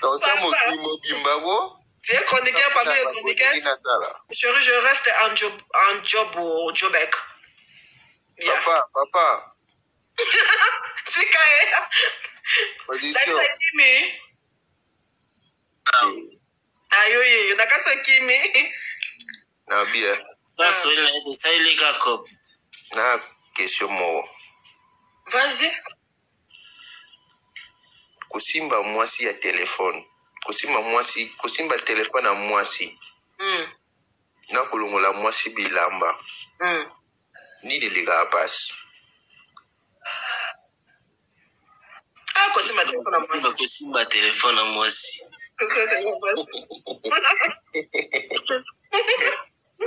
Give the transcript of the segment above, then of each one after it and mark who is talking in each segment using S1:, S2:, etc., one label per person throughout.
S1: Donc ça mobimba.
S2: Tu es chroniqueur parmi les chroniqueurs. Chérie, je reste en job au Jobek.
S1: Yeah. Papa.
S2: C'est carré.
S1: Position.
S2: Aïe, on a qu'à se kimi.
S1: Na bien.
S3: Ça il est gars cop.
S1: Na question mo.
S2: Vas-y.
S1: Kosimba mwasi ya téléphone. Kosimba téléphone à mwasi. Na kolongola mwasi bilamba. Ni de liga passe.
S2: Ah, kosimba téléphone à mwasi.
S3: Kosimba téléphone à mwasi.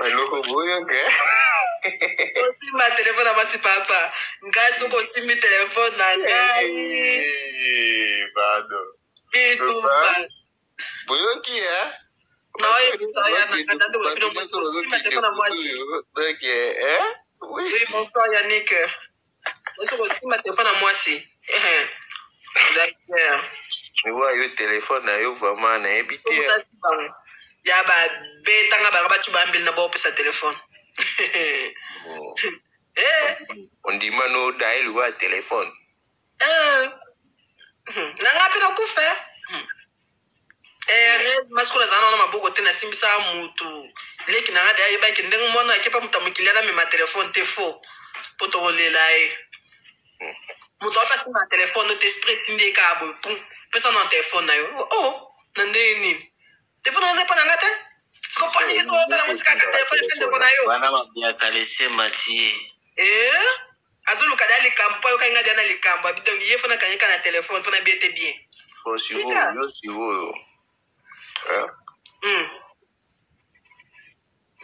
S1: Alors, voyons que.
S2: Kosimba téléphone à mwasi papa. Ngai so kosimbi téléphone na ngai.
S1: Pardon.
S2: Bitu.
S1: Voyons qui hein?
S2: Non, il ça y a natanda de film kosimba téléphone à mwasi.
S1: OK, hein? Oui,
S2: bonsoir Yannick. Moi kosimba téléphone à mwasi. D'accord.
S1: Je vois le téléphone na yo vraiment na habité.
S2: Ya ba betanga ba ba tubambil na ba opesa téléphone.
S1: On dit mano dial wa téléphone.
S2: Na ngapi na ku faire? Maskola zana na maboko tena simbisa mutu. Leki na ngada ya ba ki ndeng mona ke pa mutamukiliana me ma téléphone te faux. Poto lela mutu apa sima téléphone no te stress inde ka bo. Pesa na téléphone na yo. Oh, na ndeni. Téléphone on pas na ngata? Siko pa ni so na mutika ka téléphone tende kona yo.
S3: Bana mabia kalese Mathieu.
S2: Azulu kadali kampo yo kanga dana likambo bitongi ye fona kanyeka na téléphone fona biete bien.
S1: Oh si vous.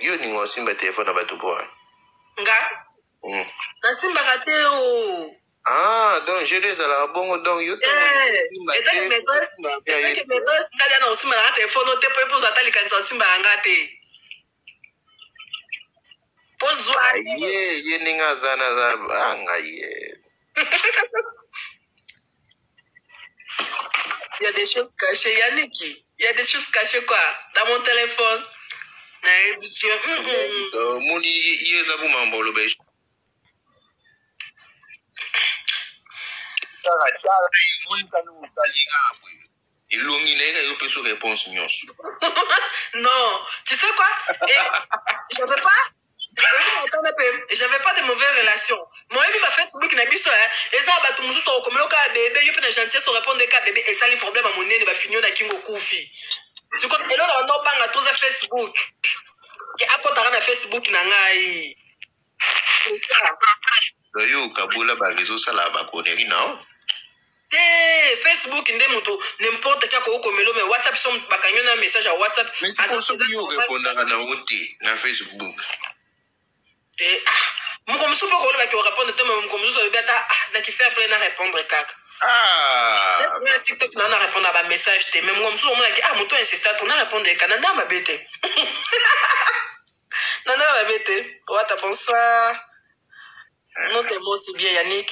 S1: Yo ni ngosimba téléphone ba tupo.
S2: Nga? Na simba kate o.
S1: Ah, donc je les ala bongo donc yo to.
S2: Et donc maîtresse ngada na osimba na téléphone te po zatali kanisa osimba ngate. Pozwa
S1: ye ninga zana za ngaye.
S2: Il y a des choses cachées, Yannick. Il y a des choses cachées quoi dans mon téléphone.
S1: So muni ye za bu mambolo be.
S2: Non, tu sais quoi? J'avais pas de mauvaises relations. Moi, je vais Facebook na biso et ça ba tumusu to komelo ka bébé, yo pe na gentil so répondre ka bébé et ça les problèmes à mon nez ba finio na kingo kufi. C'est quoi elo na no banga to za Facebook. Et apota na Facebook na ngai.
S1: Yo kabula ba réseau ça la ba koneri non?
S2: Facebook nde muto n'importe quoi ko komelo mais WhatsApp son bakanyo na message à WhatsApp.
S1: Mais c'est pour ça que yo répondre na wote na Facebook.
S2: Mon comme ça peut répondre tellement mon comme ça na qui fait après na répondre kaka. Na TikTok na répondre à message te même comme ça on m'a dit moto insistant pour na répondre kaka na ma bête. Nana ma bête. What bonsoir. Non t'es bon si bien Yannick.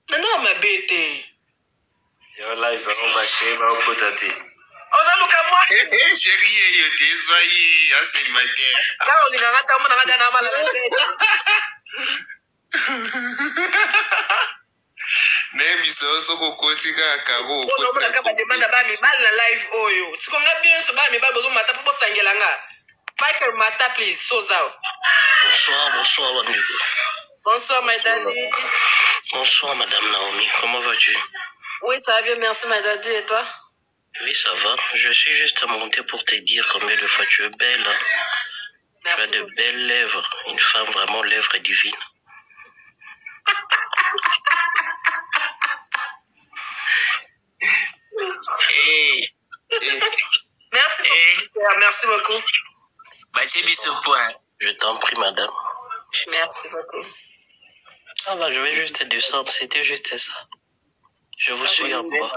S2: Nana ma bête.
S3: Yo live on va chez ma potati.
S2: Ozaluka moi.
S1: Chérie yo te soyi célibataire.
S2: Là on ira ta mona ngada na mala.
S1: Nebiso soko kotika kago
S2: ko na ka ba demanda ba mi bal na live oyo. Siko nga bien so ba mi ba bozo mata po sangela nga. Piper mata please so zao.
S3: Bonsoir amigo.
S2: Bonsoir madame.
S3: Bonsoir madame Naomi, comment vas-tu?
S2: Oui, ça va bien, merci madame et toi?
S3: Oui, ça va. Je suis juste monté pour te dire combien de fois tu es belle. Merci. Tu as de belles lèvres. Une femme vraiment lèvres divines.
S2: Merci beaucoup. Merci beaucoup.
S3: Je t'en prie, madame.
S2: Merci beaucoup.
S3: Ah bah, je vais juste descendre. C'était juste ça. Je vous suis en bas.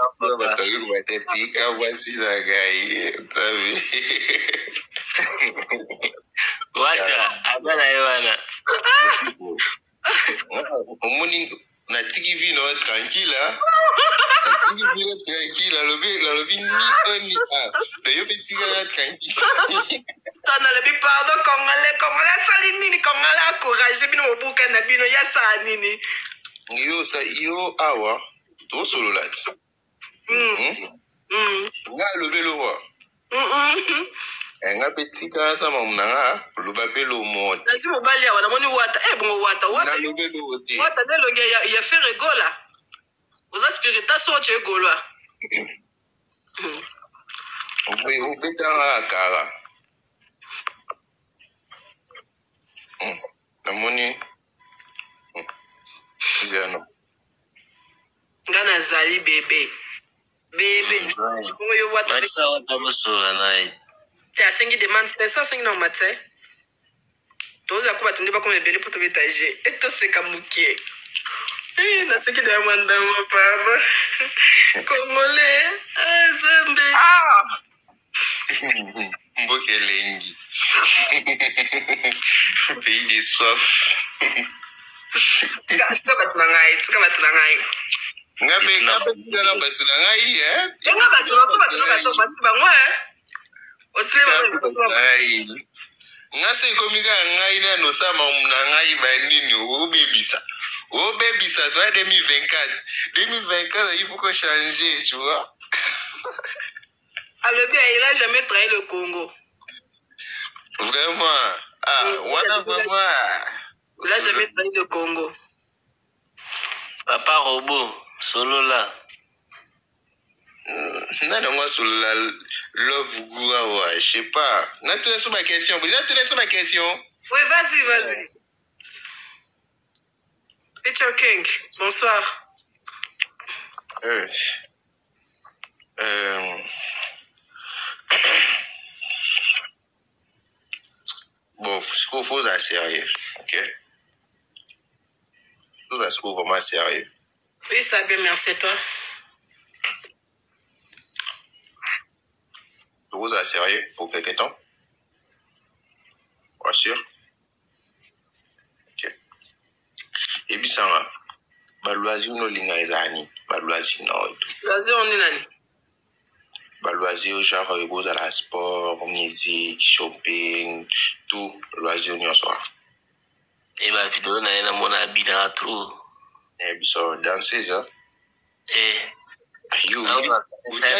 S1: Voici la gaille. Na tiki vino tranquille. Na tiki vino tranquille. La lobi ni oni. Le yo petit gars tranquille.
S2: Stone le pardon Congolais salinini Congolais courage bino mobuka na bino ya sa nini.
S1: Yo awa to solo lati. Nga lobelo wa. Nga petit gars sama munanga lobapelo mot.
S2: Na si mobali awa na moni wata bongo wata.
S1: Na lobelo wote.
S2: Wata ne longe ya faire rigola. Oza spirita so che golwa.
S1: Obeta kara. Namoni Zeno.
S2: Ngana zali bebe. Oyo wata.
S3: Matsa watamusura naye.
S2: C'est à 5 demandes, c'est ça 5 non matin. Toza kuba tundiba comme belle pour te vétager. Et to c'est kamukie. Eh na 5 demandes mon papa. Congolais, Zambe.
S1: Mboke lengi. Pays de soif.
S2: Tika batunangai.
S1: Ngabe tika batunangai
S2: Nga batunangai.
S1: Ngase komika ngai na no sama munangai banini obebisa. Obebisa toi 2024. 2024 il faut que changer, tu vois.
S2: Alors bien, il a jamais trahi le Congo.
S1: Vraiment. Wana vraiment.
S2: Il a jamais trahi le Congo.
S3: Papa Robot, solo là.
S1: Non, moi sur la love goua, je sais pas. N'a te laisse ma question.
S2: Oui, vas-y. Peter King, bonsoir.
S1: Bon, ce qu'il faut être sérieux, ok? Tout est vraiment sérieux.
S2: Oui, ça va bien, merci toi.
S1: Vous êtes sérieux pour quelques temps? Bien sûr. Ok. Et puis ça va. Baluazi no linga ezani. Baluazi no.
S2: Baluazi on est nani?
S1: Baluazi genre vous à la sport, musique, shopping, tout. Baluazi on y soir.
S3: Et ma vidéo na ena mona bina trop.
S1: Et puis ça danser ça. You.
S3: Ça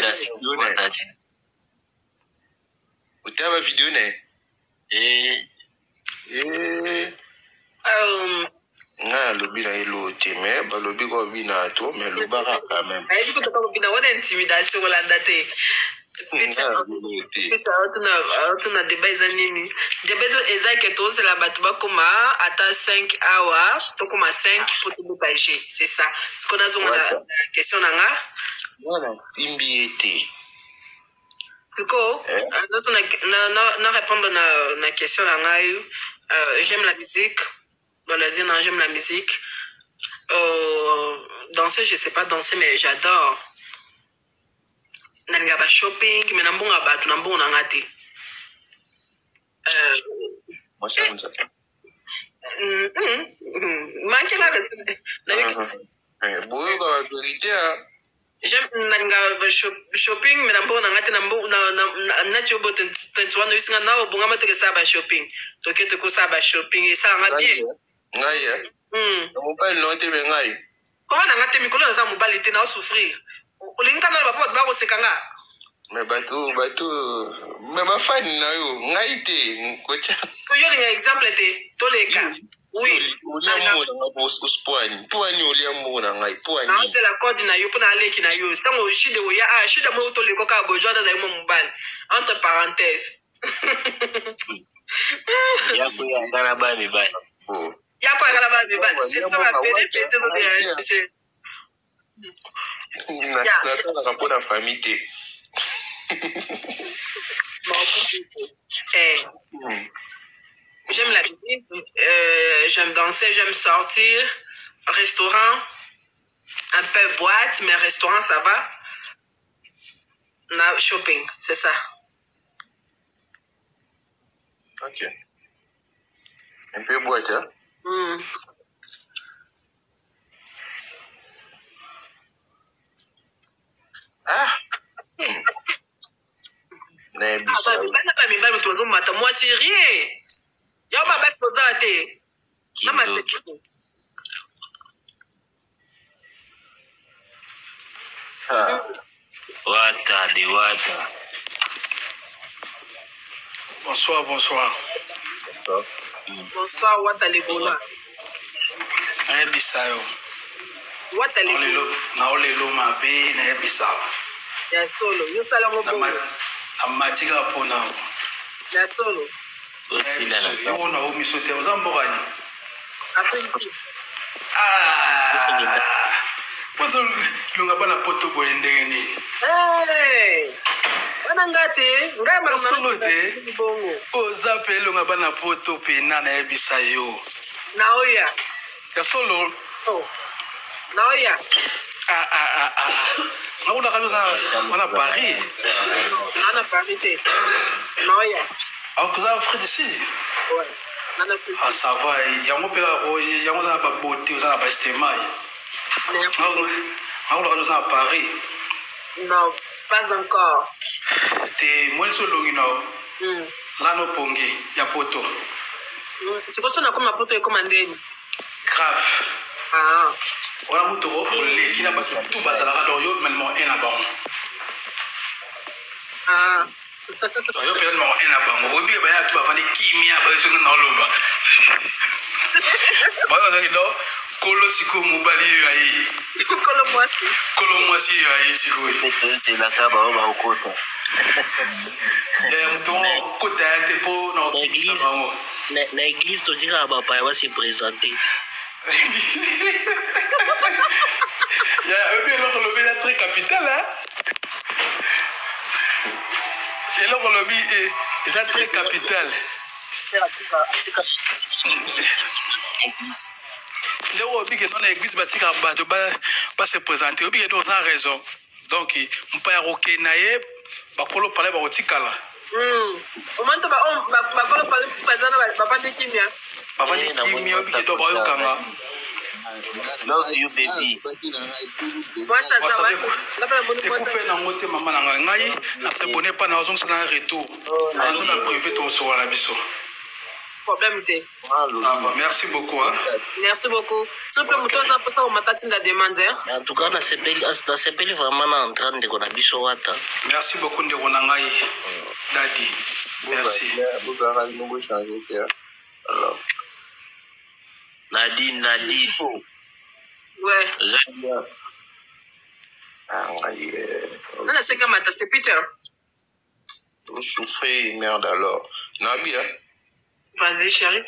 S3: danser.
S1: Tu as ma vidéo né? Nga lobi na elote mais ba lobi ko bina to mais lo bara quand même.
S2: Ai diko to ko bina wona intimidation wala date. Pita otuna debeza nini? Debeza ezake to c'est la batuba koma ata 5 hours to koma 5 pour te dégager, c'est ça. Ce qu'on a zona question nanga.
S1: Voilà, simbi été.
S2: Siko, na répondre na question nanga j'aime la musique. Dans la zine, j'aime la musique. Danser, je sais pas danser, mais j'adore. Nanga shopping, mais nambonga batu, nambonga ngati.
S1: Moi, c'est comme ça.
S2: Manque la
S1: vérité.
S2: J'aime nanga shopping, mais nambonga ngati, nambonga nati obo tentuano isinga na obonga mateke saba shopping. Toke toko saba shopping, et ça nga bien.
S1: Ngai mobali no te be ngai
S2: ona ngate mikolo na za mobali te na souffrir olinga na ba ba ko sekanga
S1: mais bato mais ba fani na yo ngai te kocha
S2: ko yo linga exemple te to leka oui
S1: oliamo na boss uspoani poani oliamo na ngai poani
S2: na c'est la code na yo pona aleki na yo tango shide wo ya shide mo to leko ka bojo da mo mobali entre parenthèses
S3: ya ko ya ngana ba mi ba
S2: ya kwa ngala ba beba c'est ça la peine pété do de
S1: na ça na rapport na famille te
S2: j'aime la musique, j'aime danser, j'aime sortir, restaurant, un peu boîte, mais restaurant ça va. Na shopping, c'est ça.
S1: Ok. Un peu boîte, hein?
S2: voici rien. Y'a ma baisse posée à terre. Maman,
S3: Wata.
S4: Bonsoir.
S2: Bonsoir, Wata Legola.
S4: Bisayo.
S2: Wata Legola.
S4: Naolelo mabe na bisayo.
S2: Ya solo. Yo sala mo bo.
S4: Amatika pona.
S2: Ya solo.
S3: Aussi là.
S4: Yo na o misote ozambogani.
S2: Après ici.
S4: Poto lunga bana poto boende ni.
S2: Wana ngate, ngai mara
S4: solo te.
S2: Bongo.
S4: O zape lunga bana poto pena na bisayo.
S2: Naoya.
S4: Ya solo.
S2: Oh. Naoya.
S4: Naona kana Paris.
S2: Ana Paris te. Naoya.
S4: Akuza Fred ici.
S2: Ouais. Nana Fred.
S4: Ça va, yango pela yango za ba beauté za ba estemai. Naona kana Paris.
S2: Non, pas encore.
S4: Te mwenso longino. Lano pongi ya poto.
S2: C'est quoi ça na comme poto et comme ndeni?
S4: Grave. Voilà mutoro le kina ba tout bazala do yo melmo ena ba. Yo pele mo ena ba. Obi ba ya tu ba fani kimia ba so na loba. Ba yo ngi do kolo siko mobali ai. Kolo mwasi ai siko.
S3: C'est la taba ba okota.
S4: Mutoro kota te po na okisa ba mo.
S3: Na église to dira ba pa va se présenter.
S4: Il y a un peu le lobby très capital hein. Et le lobby est très capital. Le lobby que non l'église batika ba se présenter obi que dans raison. Donc on pas roké naé ba kolo parler ba otikala.
S2: Au moment ba kolo parler bazana ba pas de kimia.
S4: Ba pas de kimia obi que do ba yo kanga.
S3: Love you baby.
S2: Moi ça va. La pas bonne
S4: fois. Tu fais na ngote maman na ngai na se bonner pas na ozong ça na retour. Na nous na privé to so la biso.
S2: Problème te.
S4: Merci beaucoup hein.
S2: Merci beaucoup. S'il vous plaît muto na pesa au matati na demande hein.
S3: En tout cas na sepeli vraiment en train de kona biso wata.
S4: Merci beaucoup ndeko na ngai. Daddy. Merci.
S1: Vous avez nouveau changer alors.
S3: Nadine.
S2: Ouais. Non, c'est comme c'est Peter.
S1: Vous souffrez, merde alors. Nabia.
S2: Vas-y, chérie.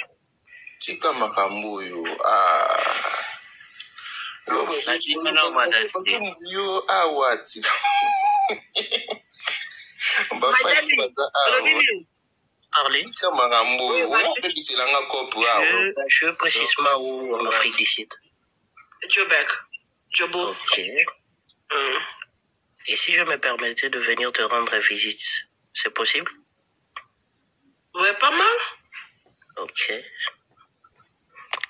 S1: Tika makambo yo. Yo awati.
S3: Parler. Je veux précisément où en Afrique du Sud.
S2: Jobo.
S3: Ok. Et si je me permettais de venir te rendre visite, c'est possible?
S2: Ouais, pas mal.
S3: Ok.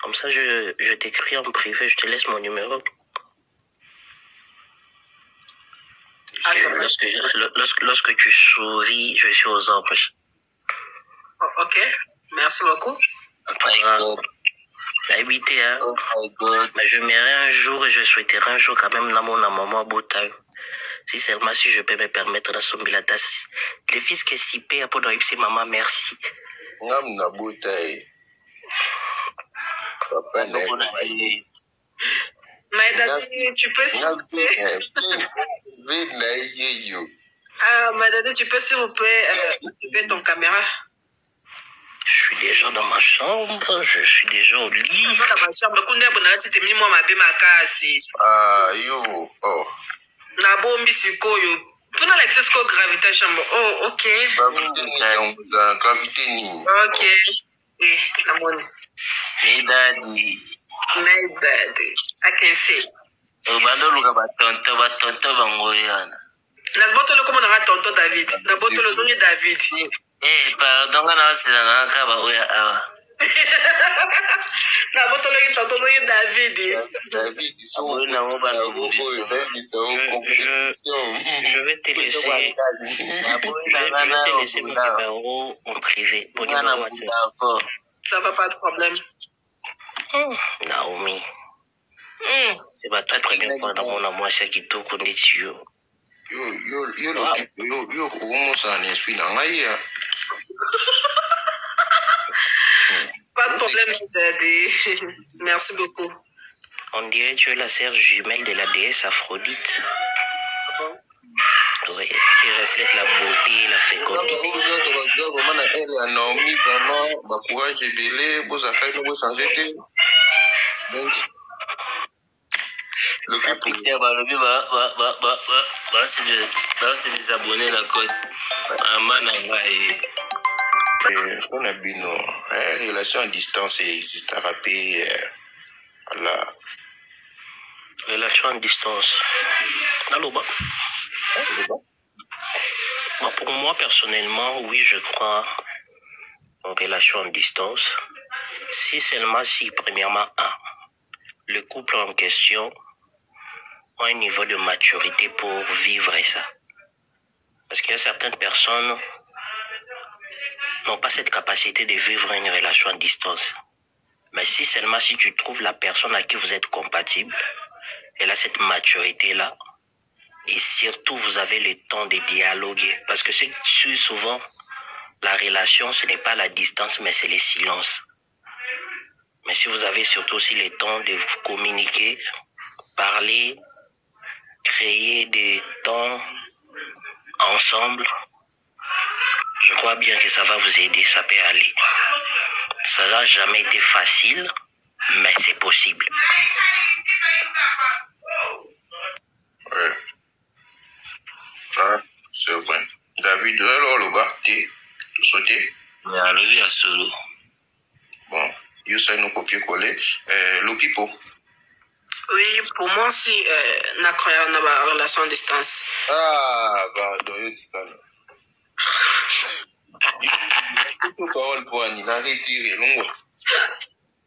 S3: Comme ça, je t'écris en privé, je te laisse mon numéro. Lorsque tu souris, je suis aux anges.
S2: Ok, merci beaucoup.
S3: La évité, hein. Mais je m'aimerais un jour et je souhaiterais un jour quand même dans mon maman Botaï. Si seulement si je peux me permettre de sommer la tasse. Les fils qui s'y paient pour dire maman merci.
S1: Namna Botaï. Papa n'est
S2: Maïdadi, tu peux s'il vous plaît. Maïdadi, tu peux s'il vous plaît activer ton caméra.
S3: Je suis déjà dans ma chambre, je suis déjà au lit.
S1: Yo, oh.
S2: Na bombi sikoyo. Puna like c'est quoi gravité chambre. Oh, ok.
S1: Gravité ni.
S2: Ok. Eh, na moni. My daddy. I can say.
S3: Obando luka batonto bangoyana.
S2: Na botolo comme na tonto David. Na botolo zongi David.
S3: Pardon, on a aussi dans la cave, oui,
S2: Na botologi tantologi David.
S1: David,
S3: Je vais te laisser. Je vais te laisser mon numéro en privé. Mon numéro WhatsApp.
S2: Ça va, pas de problème.
S3: Naomi. C'est pas ta première fois dans mon amour, c'est qui tout connaît tu.
S2: Pas de problème, Daddy. Merci beaucoup.
S3: On dirait que tu es la sœur jumelle de la déesse Aphrodite. Oui, qui reflète la beauté, la fécondité.
S1: Naomi, vraiment, courage et belé, vous avez nous changer.
S3: C'est des abonnés la côte.
S1: On a bien une relation à distance existe à rappeler. Voilà.
S3: Relation à distance. Allô, bah. Pour moi, personnellement, oui, je crois en relation à distance. Si seulement si, premièrement, le couple en question a un niveau de maturité pour vivre ça. Parce qu'il y a certaines personnes qui n'ont pas cette capacité de vivre une relation à distance. Mais si seulement si tu trouves la personne à qui vous êtes compatible, elle a cette maturité-là, et surtout vous avez le temps de dialoguer. Parce que ce qui tue souvent la relation, ce n'est pas la distance, mais c'est le silence. Mais si vous avez surtout aussi le temps de vous communiquer, parler, créer des temps ensemble, je crois bien que ça va vous aider, ça peut aller. Ça n'a jamais été facile, mais c'est possible.
S1: Ouais. Ah, c'est vrai. David, alors le gars, tu sauté?
S3: Mais alors, il y a solo.
S1: Bon, il y a nos copier-coller. Le pipo.
S2: Oui, pour moi, si na croyant na ba relation à distance.
S1: Ah, bah, doyo tikana. Il faut parole pour Annie, la retirer, non?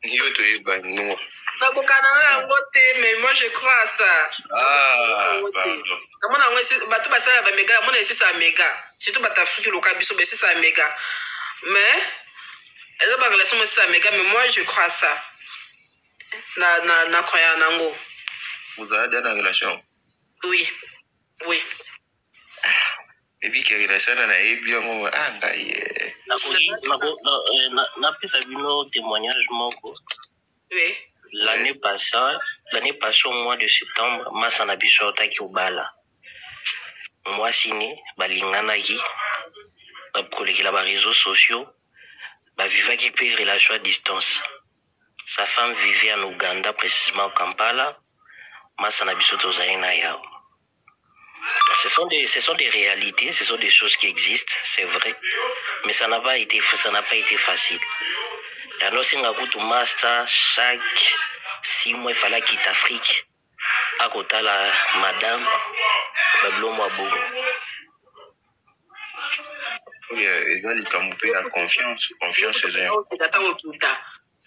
S1: Yo te eba, non?
S2: Mais moi je crois à ça.
S1: Ah, pardon.
S2: Comment on essaie bateau passer à méga, mon essaie ça méga. Surtout bat Afrique le cabiso, mais c'est ça méga. Mais elle a pas relation avec ça méga, mais moi je crois à ça. Na croyant nango.
S1: Vous avez une relation?
S2: Oui. Oui.
S1: Et puis quelle relation on a eu bien on a ngaye.
S3: Na pesa bino témoignage moko.
S2: Oui.
S3: L'année passée, au mois de septembre, masa na biso taki obala. Moi sini balingana ki ba kolekela ba réseaux sociaux, ba vivaki pe relation à distance. Sa femme vivait en Ouganda, précisément au Kampala. Masa na biso tozaina yao. Ce sont des réalités, ce sont des choses qui existent, c'est vrai, mais ça n'a pas été facile. Et alors, c'est un master, chaque 6 mois, il fallait quitter l'Afrique. À côté de la madame, Bablo Mwabogo.
S1: Oui, ils ont la confiance c'est un.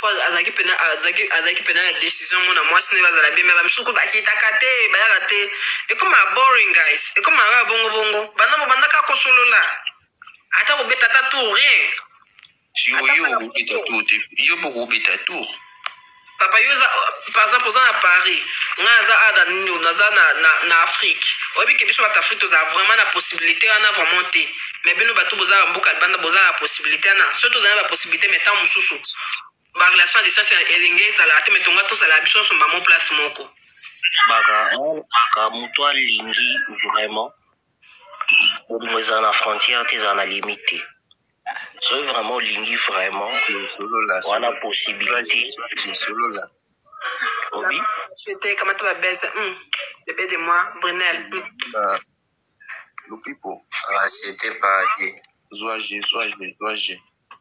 S2: Azaki pena la décision mona moi ce n'est pas la bien mais bamsuku bakita kate bayakate et comme boring guys et comme bongo bana ka kosolola ata ko beta ta tout rien
S1: Si yo beta tout yo beaucoup beta tout
S2: papa yoza par exemple à Paris ngaza ada nino naza na Afrique obi ke biso bata Afrique toza vraiment la possibilité ana vraiment monter mais bino batu boza mbuka banda boza la possibilité na surtout za la possibilité mais tant mususu ba relation à distance elengeza la te metonga to sala biso so mamo place moko
S3: baka muto alingi vraiment bolingo na frontière te za na limite so vraiment lingi vraiment on a possibilité
S1: solo là
S2: obi c'était comment tu vas baiser bébé de moi Brunel
S1: le pipo
S3: c'était pas
S1: Zoager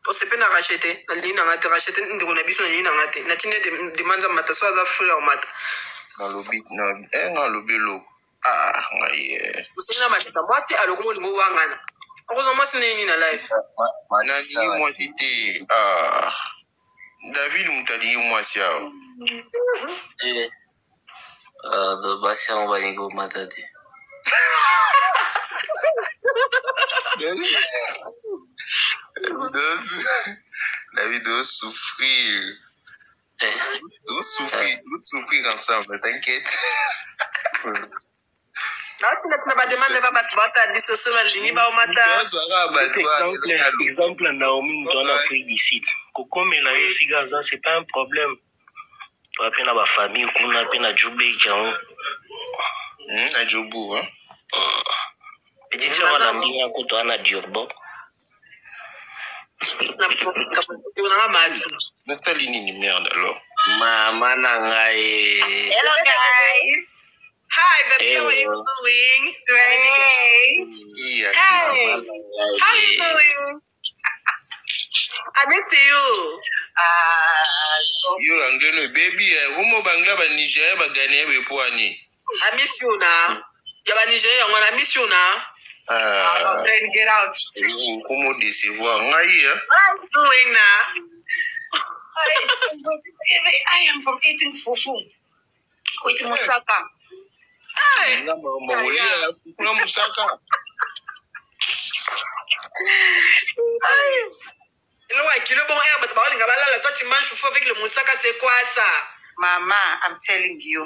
S2: o se pena racheter na lina ngate racheter ndiko na biso na lina ngate na tine demanda mata so za frère au mata
S1: na lobby na lobelo ngaye
S2: usina mata moi si aloko mo lingo wangana okozo moi sine ni na live
S1: na ni moi c'était David Moutali, moi, c'est
S3: de Bassia, on va y go, matadi.
S1: David doit souffrir. Doit souffrir ensemble, t'inquiète.
S3: Exemple, Naomi, nous donne Afrique du Sud. Comme il a eu Figaza, c'est pas un problème. Tu as peine à ma famille, qu'on a peine à Djoubé, qui a
S1: à Djobou, hein.
S3: Petit soeur, on a mis un coup de Diorbo.
S1: Mais ça, l'ini merde alors.
S3: Maman,
S2: Hello, guys. Hi, baby. How are you doing?
S1: Great.
S2: Hi. How are you doing? I miss you.
S1: Yo, Anglo, baby, Homo Bangla, Nigeria, Bagania, Bepoani.
S2: I miss you now. You're Nigeria, I miss you now. Then get out.
S1: Comment décevoir?
S2: What are you doing now? I am from eating fufu with Musaka. Hey.
S1: Musaka.
S2: Toi, tu manges fufu avec le moussaka, c'est quoi ça?
S5: Mama, I'm telling you.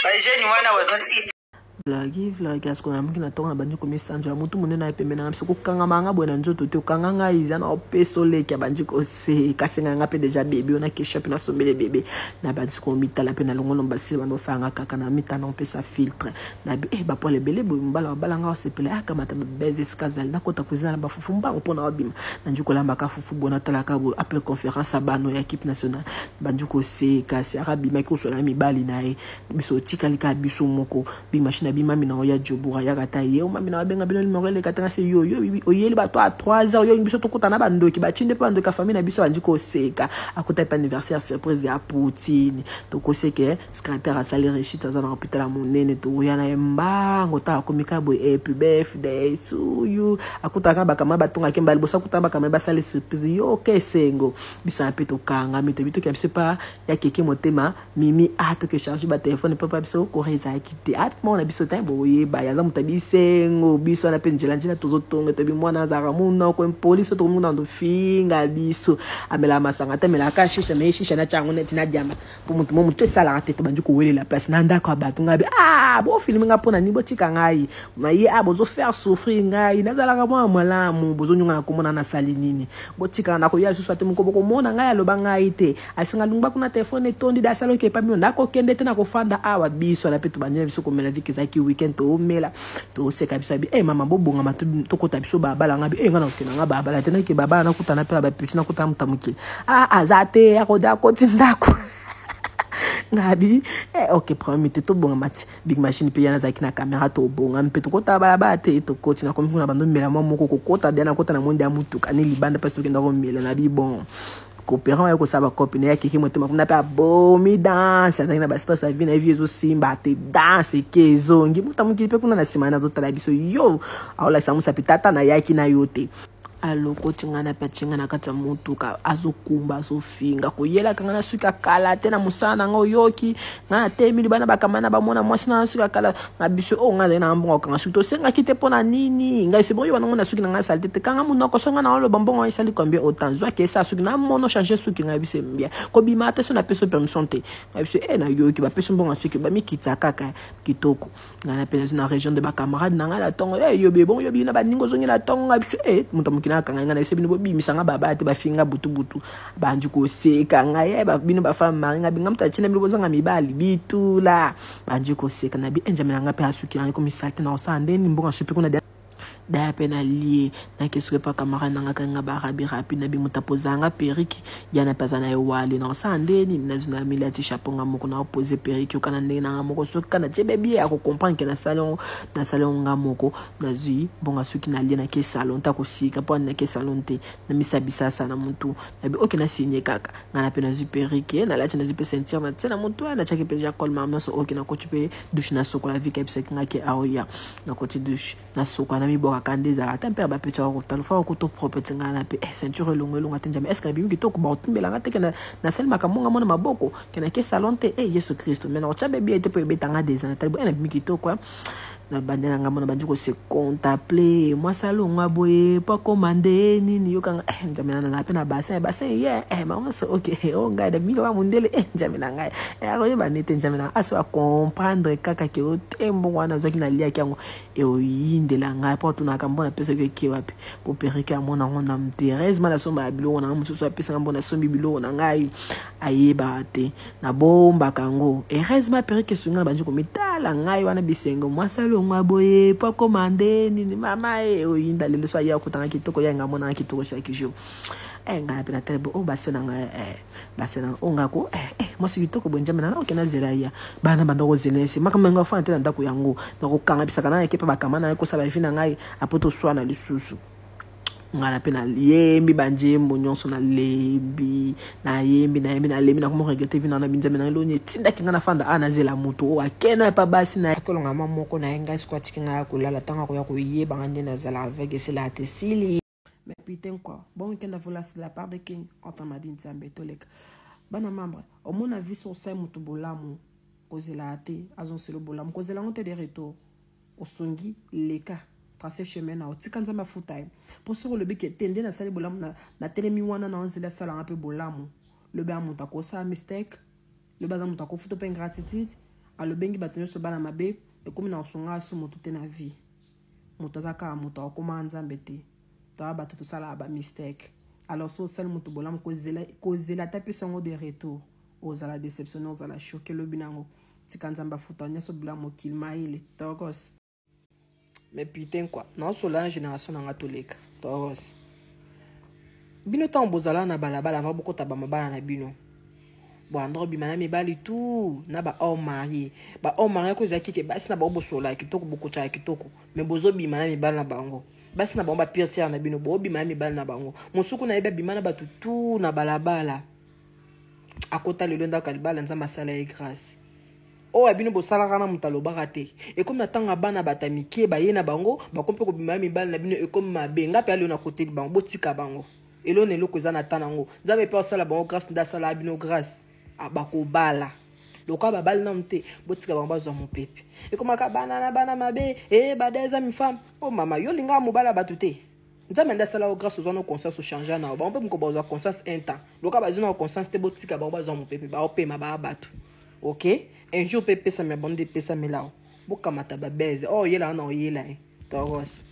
S5: But Jenny, was not eating.
S6: Vlog asko mki natoka na banjo komisanjo mutu munene na pembe na biso kokanga manga bwana nzoto te okanga ngai za na opeso leki banjo ko se kasenga nga pe déjà bébé on a kesha pe na sombele bébé na banjo ko mitala pe na longono basi bando sanga kaka na mitana on pesa filtre na bi ba pour le belé bo mbala balanga sepele aka mata beze skazali na kota kuzina na bafufu mba mpona obima na njuko lamba ka fufu bona talaka bo appel conférence abano ya équipe nationale banjo ko se kasi arabi maki so na mibali na e biso tikalika biso moko bi machine bi mami na oya Djobura ya kata ye o mami na benga bino numéro le katanga se yo oyeli ba to a 3 heures yo biso to kutana bandoki ba chinde pa ndoka famille na biso anjiko seka akota pa anniversaire surprise ya Poutine to koseke scraper a salé rechita za na hôpital monene to ya na mbango ta komika bo happy birthday to you akuta ka bakama batonga ke mbali bosa kutamba kama ba salé surprise yo kesengo biso a peto kanga mito bito ke biso ya keke motema mimi ato ke charge ba téléphone papa biso ko reza kiti at mo na biso bo yeba yaza mutabisengo biso na penjela njina tozotonga tabi mwana zara muna ko police to muna ndo finga biso amela masanga temela ka shisha me shisha na changu net na jama po mutu sala teto banju ko wele la place na ndako abatu ngabe bo film ngapona ni botika ngai na ye bozo faire souffrir ngai na zala ka malamu bozo nyunga na komona na sali nini botika na ko ya susu ate muko boko mona ngai aloba ngai te asinga lungba kuna telefone tondi da salo ke pa mi ndako kende tena ko fanda awa biso na peto banje biso ko mela viki zaki weekend to mela to seka biso bi mama bobonga matu to kota biso babala ngabi ngana okena nga babala tena ke baba na kutana pe ba pitina kutam tamuki azate akoda kotindako ngabi okay premier to bonga mati big machine pe yana zaki na camera to bonga mpe to kota bala te to koti na komi kuna bando mela moko kokota dena kota na monde ya mutu kani libanda pa so kenda ko mela na bi bon coopérant ko saba copine ya kiki motema kuna pa bomi dance na ba stress a vina vie zo simba te dance kezo ngi mutamuki pe kuna na simana zo tala biso yo awala samusa pitata na yaki na yote aloko tingana pachingana kata mutuka azokumba azofinga koyela kangana suka kala tena musana ngo yoki ngana temili bana bakamana bamona mwasi na suka kala ngabiso ngaza na mbongo kanga suto senga kite pona nini ngai se boyo bana suki na salte te kanga munoko songa na lo bambongo isali combien autant zwa ke sa suki na mono changer suki ngabise mbia ko bimate so na peso permission te ngabise na yoki ba peso mbongo suki ba mikitsa kaka kitoko ngana pesa na région de ba camarade na ngala tongo yo bebon yo bina ba ningo zongi na tongo ngabise muta na kanga na sebi no bimisanga baba ate bafinga butu banju ko seka ngaye ba bino ba fama nga binga mta china bibo zanga mibali bitula banju ko seka na bi enjamela nga pe asuki nga ko misate na osande ni mbonga supi kuna da pena lié na kesuke pa kamara na nga ba rapi na bi mutapozanga periki yana pazana ewali na osande ni nazuna milati chaponga moko na opposer periki okana ndenge na moko soka na tebe bien ako comprendre que na salon nga moko nazi bonga suki na lié na ke salon ta ko sika po na ke salon te na misabisa sana mutu na bi okena signé kaka ngana pena zi periki na lati na zi pe sentir na tsena mutu na chaki pe ja kol mama so okena ko tupe douche na soko la vie kepse nga ke aoya na ko ti douche na soko na mi bo wakandeza la tempère ba petit au tal fa ko to propre tsingana pe ceinture longue longue atenjame est-ce que bimi kitoko ba otumbela ngate kana na sel makamonga mona maboko kana ke salon te Yesu Christ maintenant cha bébé était pour betanga des ans tal ena bimi kitoko na bandela ngamo na banjiko se contempler moi salonga boye pas commander nini yokanga njamena na pe na bassin yeah maman so OK on ga da milo wa mundele njamena ngai aroye banete njamena aso a comprendre kaka ke o tembo wana zoki na lia kyango e o yindela ngai po tuna kambona pesa ke ki wapi po perika mona ngona mterese mala so ma bilo na mususu apesa ngona so bibilo na ngai ayeba te na bomba kango heureusement perika sunga banjiko mitala ngai wana bisengo moi salonga boye pas commander nini mama oyinda lelo so ya kutanga kitoko ya ngamona kitoko chaque jour nga pena telebo o basona basona ongako moi si kitoko bonjamena na okena zela ya bana bandoko zelesi makamenga fa ntela ndako yango nakokanga bisaka na ekepa bakamana ko sala vina ngai apoto swana lisusu ngala pena yembi banjembo nyonso na lebi na yembi na ko regretter vina na binjamena lo nye tinda kinga na fanda ana zela mutu o akena pa basi na kolonga mamoko na enga squat kinga ko lala tanga ko ya ko yeba ngande na zala avec cela te sili mais putain quoi bon week-end voilà c'est la part de King Antamadine Nzambe tolek bana membre au mon avis sur ça mutu bolamu kozela te azon selo bolamu kozela on te de retour au songi leka tracer chemin na otikanza mafuta pour sur le bec tende na sali bolamu na telemi wana na onzela sala un peu bolamu le ba muta ko sa mistake le ba muta ko futo pe ingratitude a le bengi batenyo so bana mabe e comme na osonga so mutu te na vie mutazaka muta ko manzambe te ta ba tout ça là ba mistake alors so sel mutu bolamu kozela taper son de retour aux la déception aux la choquer le binango tikanza mafuta nyaso bolamu kilma ile togos. Mais putain quoi, non solo la génération na ngatoleka. Toros. Bino ta mbozala na balabala va beaucoup tabama bala na bino. Bo andro bimana mi bali tout na ba homme marié. Ba homme marié ko zaki ke basi na ba obosola kitoko beaucoup cha kitoko. Mais bozo bimana mi bala na bango. Basi na ba piercer na bino bo bimana mi bala na bango. Mosuku na eba bimana ba tutu na balabala. Akota le londa kalibala nza masala e grâce. Oh abino bo sala kana mutalo barate et comme natanga bana batamike ba yena bango ba kompe ko bima mi bana bino e comme mabenga pe alona côté de bango botika bango elo ne loko za na tanango za be pe sala bango grâce nda sala bino grâce abako bala loka ba bal na mte botika bango bazo mon pepe et comme ka bana mabe ba deza mi femme oh mama yo linga mo bala batute nzambe nda sala grâce aux no conscience changer na ba on peut ko bazo conscience un temps loka ba zona conscience te botika bango bazo mon pepe ba opema ba batu. OK, un jour pépé ça me bande pesa me là boka mata ba beze oh yela na oyela toros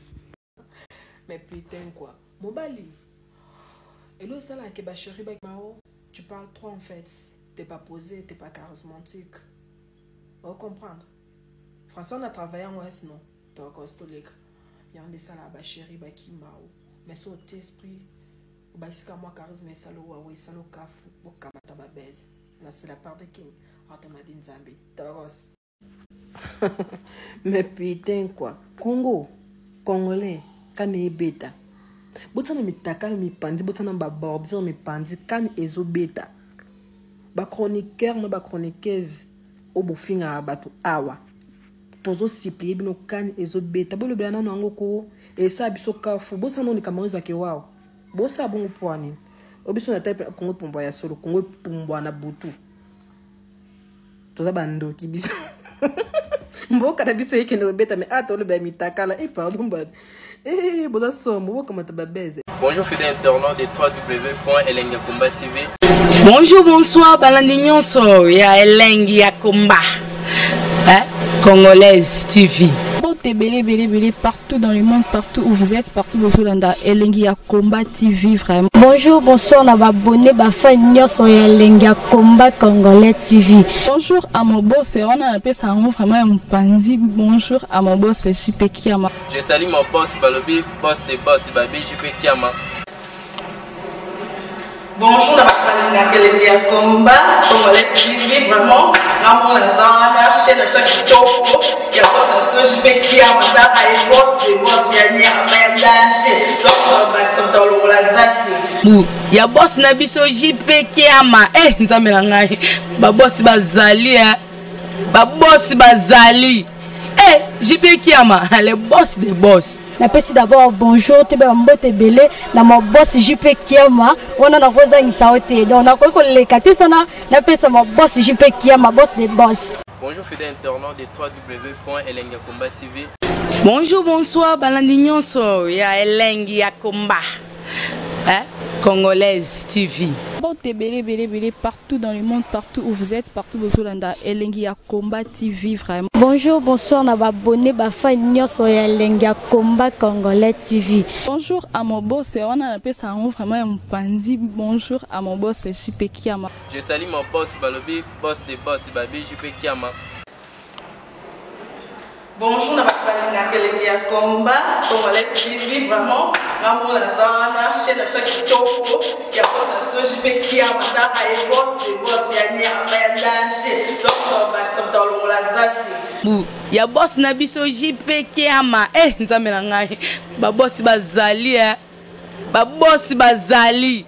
S6: mais putain quoi mobali elo ça là que ba chérie ba mao tu parles trop en fait t'es pas posé t'es pas charismatique on comprendre François on a travaillé en ouest non toros tolek y a un de ça là ba chérie ba ki mao mais son esprit ba iska moi charisme salo wa we salo kafu boka mata ba beze là c'est la part de King Antamadine Nzambe Toros. Mais putain quoi Congo Congolais kane beta botana mitaka mi pandi botana ba bordir mi pandi kan ezo beta ba chroniqueur no ba chroniqueuse o bofinga bato awa tozo siplier bino kan ezo beta bolo bana no ngoko e sa biso kafu bosana ni kamariza ke wao bosa bongo poani obiso na type Congo pombo ya solo Congo pombo na butu toza bando kibiso mboka na biso yeke no beta me atolo ba mitakala pardon ba boza somo boka mata ba beze.
S7: Bonjour fidèles internautes de www.elengiakomba TV.
S8: Bonjour bonsoir balandi nyonso ya Elengiakomba Congolaise TV.
S9: Belé partout dans le monde, partout où vous êtes, partout où vous êtes, Elengiakomba TV vraiment.
S10: Bonjour, bonsoir, on va abonner à Fagnon sur Elengiakomba Congolais TV.
S9: Bonjour à mon boss, on a appelé ça vraiment un pandi. Bonjour à mon boss, JP Kiama.
S7: Je salue mon boss Balobi, boss des boss Babi, JP Kiama.
S5: Bonjour, à Elengiakomba Congolais TV vraiment. Ramon Zana, chaîne de ceux qui topo, il y a pas de JP Kiama, il boss des boss, il y a un danger. Donc, on va s'entendre la zaki.
S8: Ya boss na biso JP Kiama nzambe na ngai ba boss bazali ba boss bazali Eh, JP Kiama, le boss des boss.
S10: Napesi d'abord bonjour, te ba mbote belé na mo boss JP Kiama, wana na koza ngisaote. Donc na ko le katesana, napesa mo boss JP Kiama, boss des boss.
S7: Bonjour fidèles internautes de www.elengiakomba TV.
S8: Bonjour, bonsoir, balandignon so ya Elengi ya Komba. Hein? Congolaise TV.
S9: Bon, belé, partout dans le monde, partout où vous êtes, partout où vous êtes, Elengi ya Komba TV, vraiment.
S10: Bonjour, bonsoir, na ba abonné, ba fan nyonso ya Elengi ya Komba Congolais TV.
S9: Bonjour à mon boss, on a appelé ça vraiment un pandi. Bonjour à mon boss, JP Kiama.
S7: Je salue mon boss Balobi, boss des boss, Babi JP Kiama.
S5: Bonjour, na bakubali Elengi ya Komba Congolais TV, vraiment ngamo na zana chaîne ça kitoko ya boss na JP Kiama ta ay boss de boss ya nya ya danger donc ba samta longola zaki
S8: ya boss na biso JP Kiama. Eh, nzambe na ngai ba boss bazali ba boss bazali.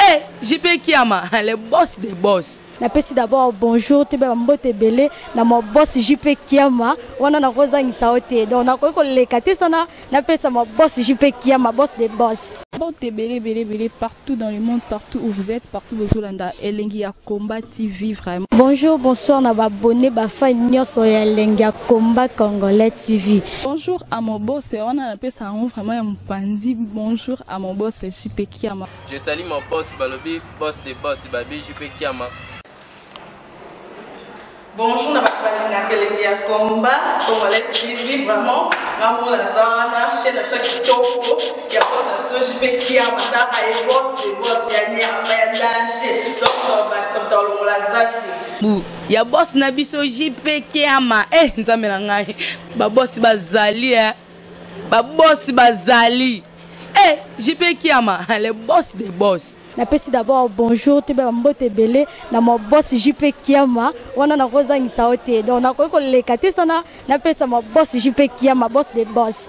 S8: Eh, JP Kiama, le boss des boss.
S10: Napesi d'abord bonjour, te ba mbote belé na mo boss JP Kiama, wana na koza ngisaote. Donc na ko le katesana, napesa mo boss JP Kiama, boss des boss.
S9: Bon, belé, partout dans le monde, partout où vous êtes, partout où vous êtes, Elengi ya Komba TV, vraiment.
S10: Bonjour, bonsoir, na ba abonné, ba fan nyonso ya Elengi ya Komba Congolais TV.
S9: Bonjour à mon boss, on a appelé ça vraiment un pandi. Bonjour à mon boss, JP Kiama.
S7: Je salue mon boss Balobi, boss des boss, Babi JP Kiama.
S5: Bonjour, na bakubali Elengi ya Komba Congolais TV, vraiment ngamo na zana chaîne ça kitoko ya boss na JP Kiama ta ay boss de boss ya nya ya danger donc ba samta longola zaki
S8: ya boss na biso JP Kiama. Eh, nzambe na ngai ba boss bazali ba boss bazali. Eh, JP Kiama, le boss des boss.
S10: Napesi d'abord bonjour, te ba mbote belé na mo boss JP Kiama, wana na koza ngisaote. Donc na ko le katesana, napesa mo boss JP Kiama, boss des boss.